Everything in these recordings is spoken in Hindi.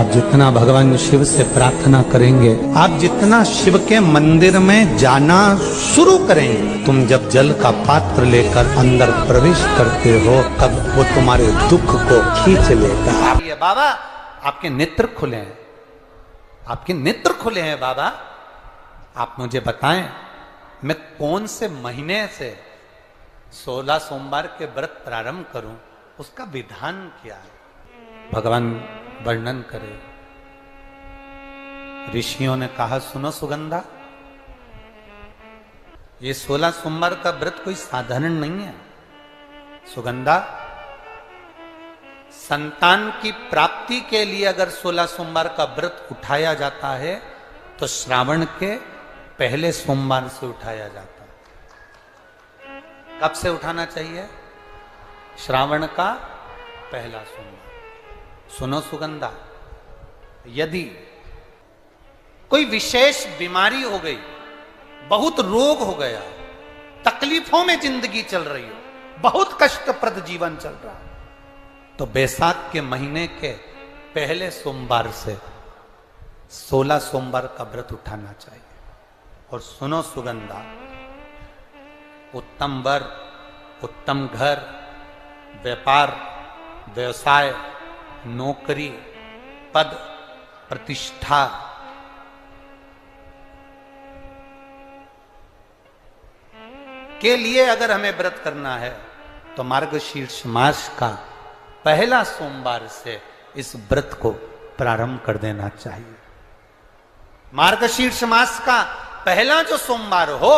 आप जितना भगवान शिव से प्रार्थना करेंगे, आप जितना शिव के मंदिर में जाना शुरू करेंगे, तुम जब जल का पात्र लेकर अंदर प्रवेश करते हो तब वो तुम्हारे दुख को खींच लेगा। ये बाबा आपके नेत्र खुले हैं, आपके नेत्र खुले हैं बाबा, आप मुझे बताएं मैं कौन से महीने से 16 सोमवार के व्रत प्रारंभ करूं, उसका विधान क्या है? भगवान वर्णन करे। ऋषियों ने कहा सुनो सुगंधा, ये 16 सोमवार का व्रत कोई साधारण नहीं है। सुगंधा, संतान की प्राप्ति के लिए अगर 16 सोमवार का व्रत उठाया जाता है तो श्रावण के पहले सोमवार से उठाया जाता है। कब से उठाना चाहिए? श्रावण का पहला सोमवार। सुनो सुगंधा, यदि कोई विशेष बीमारी हो गई, बहुत रोग हो गया, तकलीफों में जिंदगी चल रही हो, बहुत कष्टप्रद जीवन चल रहा, तो बैसाख के महीने के पहले सोमवार से 16 सोमवार का व्रत उठाना चाहिए। और सुनो सुगंधा, उत्तम वर, उत्तम घर, व्यापार, व्यवसाय, नौकरी, पद, प्रतिष्ठा, के लिए अगर हमें व्रत करना है तो मार्गशीर्ष मास का पहला सोमवार से इस व्रत को प्रारंभ कर देना चाहिए। मार्गशीर्ष मास का पहला जो सोमवार हो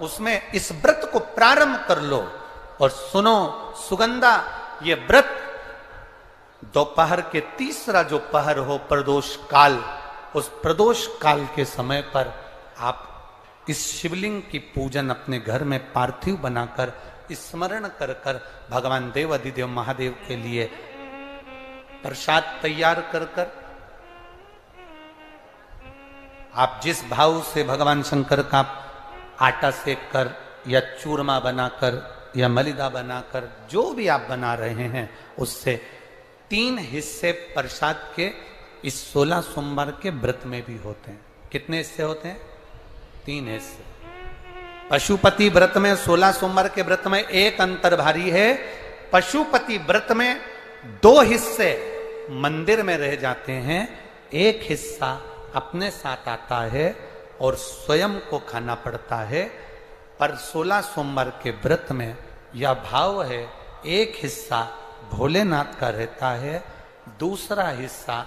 उसमें इस व्रत को प्रारंभ कर लो। और सुनो सुगंधा, ये व्रत दोपहर के तीसरा जो पहर हो, प्रदोष काल, उस प्रदोष काल के समय पर आप इस शिवलिंग की पूजन अपने घर में पार्थिव बनाकर स्मरण कर कर भगवान देव अधिदेव महादेव के लिए प्रसाद तैयार कर कर, आप जिस भाव से भगवान शंकर का आटा सेक कर या चूरमा बनाकर या मलिदा बनाकर जो भी आप बना रहे हैं, उससे 3 हिस्से प्रसाद के इस 16 सोमवार के व्रत में भी होते हैं। कितने हिस्से होते हैं? 3 हिस्से। पशुपति व्रत में 16 सोमवार के व्रत में एक अंतर भारी है। पशुपति व्रत में 2 हिस्से मंदिर में रह जाते हैं, एक हिस्सा अपने साथ आता है और स्वयं को खाना पड़ता है। पर 16 सोमवार के व्रत में यह भाव है, एक हिस्सा भोलेनाथ का रहता है, दूसरा हिस्सा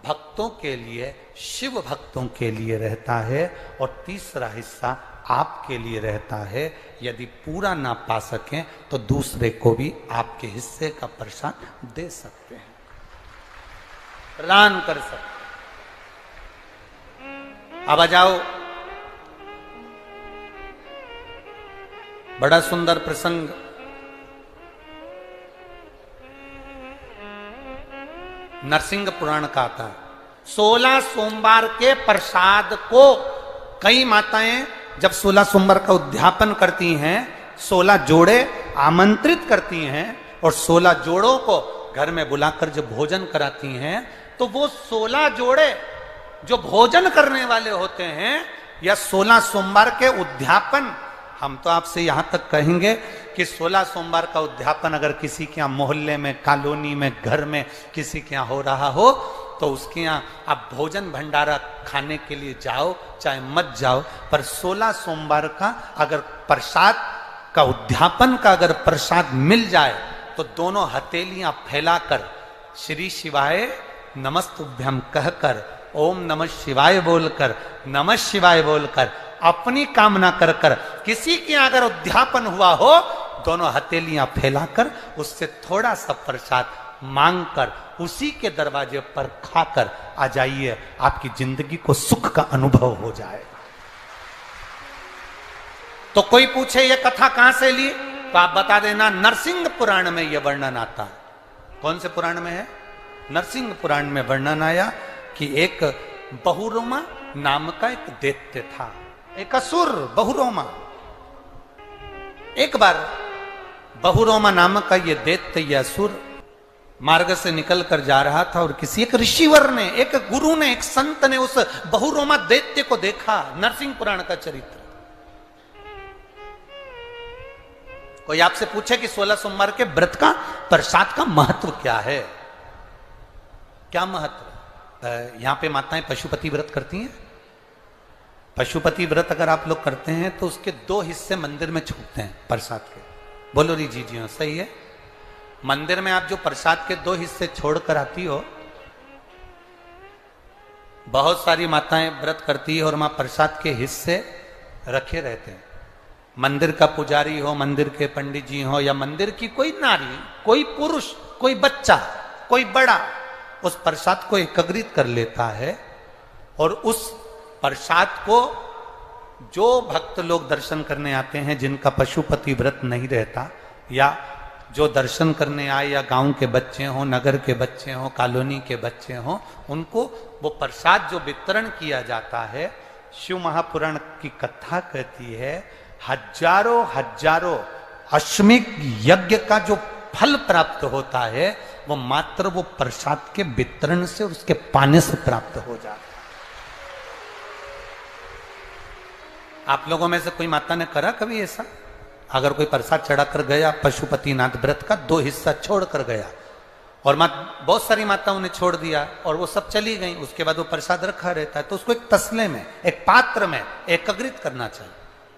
भक्तों के लिए, शिव भक्तों के लिए रहता है, और तीसरा हिस्सा आपके लिए रहता है। यदि पूरा ना पा सकें तो दूसरे को भी आपके हिस्से का प्रसाद दे सकते हैं, प्रदान कर सकते हैं। अब आ जाओ, बड़ा सुंदर प्रसंग। नरसिंह पुराण का आता है। 16 सोमवार के प्रसाद को कई माताएं जब 16 सोमवार का उद्यापन करती हैं, 16 जोड़े आमंत्रित करती हैं और 16 जोड़ों को घर में बुलाकर जब भोजन कराती हैं, तो वो 16 जोड़े जो भोजन करने वाले होते हैं या 16 सोमवार के उद्यापन, हम तो आपसे यहां तक कहेंगे कि 16 सोमवार का उद्यापन अगर किसी के यहाँ मोहल्ले में, कॉलोनी में, घर में किसी के यहाँ हो रहा हो तो उसके यहाँ आप भोजन भंडारा खाने के लिए जाओ, चाहे मत जाओ, पर 16 सोमवार का अगर प्रसाद का उद्यापन का अगर प्रसाद मिल जाए तो दोनों हथेलियां फैलाकर श्री शिवाय नमस्तुभ्यम कहकर, ओम नमः शिवाय बोलकर, नमः शिवाय बोलकर, अपनी कामना कर कर, किसी के अगर उद्यापन हुआ हो, दोनों हथेलियां फैलाकर उससे थोड़ा सा प्रसाद मांगकर उसी के दरवाजे पर खाकर आ जाइए, आपकी जिंदगी को सुख का अनुभव हो जाए। तो कोई पूछे ये कथा कहां से ली, तो आप बता देना नरसिंह पुराण में यह वर्णन आता है। कौन से पुराण में है? नरसिंह पुराण में वर्णन आया कि एक बहुरोमा नाम का एक दैत्य था, एक असुर बहुरोमा। एक बार बहुरोमा नामक का ये दैत्य, ये असुर मार्ग से निकल कर जा रहा था और किसी एक ऋषिवर ने, एक गुरु ने, एक संत ने उस बहुरोमा दैत्य को देखा। नरसिंह पुराण का चरित्र। कोई आपसे पूछे कि 16 सोमवार के व्रत का, प्रसाद का महत्व क्या है? क्या महत्व? यहां पे माताएं पशुपति व्रत करती हैं। पशुपति व्रत अगर आप लोग करते हैं तो उसके 2 हिस्से मंदिर में छूटते हैं प्रसाद के। बोलो री जी हो, सही है। मंदिर में आप जो प्रसाद के 2 हिस्से छोड़कर आती हो, बहुत सारी माताएं व्रत करती है और वहां प्रसाद के हिस्से रखे रहते हैं। मंदिर का पुजारी हो, मंदिर के पंडित जी हो, या मंदिर की कोई नारी, कोई पुरुष, कोई बच्चा, कोई बड़ा, उस प्रसाद को एकत्रित कर लेता है और उस प्रसाद को जो भक्त लोग दर्शन करने आते हैं, जिनका पशुपति व्रत नहीं रहता, या जो दर्शन करने आए, या गांव के बच्चे हों, नगर के बच्चे हों, कॉलोनी के बच्चे हों, उनको वो प्रसाद जो वितरण किया जाता है, शिव महापुराण की कथा कहती है, हजारों हजारों अश्वमेध यज्ञ का जो फल प्राप्त होता है, वो मात्र वो प्रसाद के वितरण से और उसके पाने से प्राप्त हो जाता है। आप लोगों में से कोई माता ने करा कभी ऐसा? अगर कोई प्रसाद चढ़ाकर गया, पशुपतिनाथ व्रत का 2 हिस्सा छोड़कर गया, और बहुत सारी माताओं ने छोड़ दिया और वो सब चली गई, उसके बाद वो प्रसाद रखा रहता है, तो उसको एक तसले में, एक पात्र में एकत्रित करना चाहिए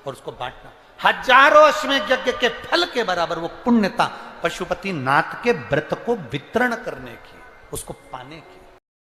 और उसको बांटना। हजारों अश्वमेध यज्ञ के फल के बराबर वो पुण्यता पशुपति नाथ के व्रत को वितरण करने की, उसको पाने की।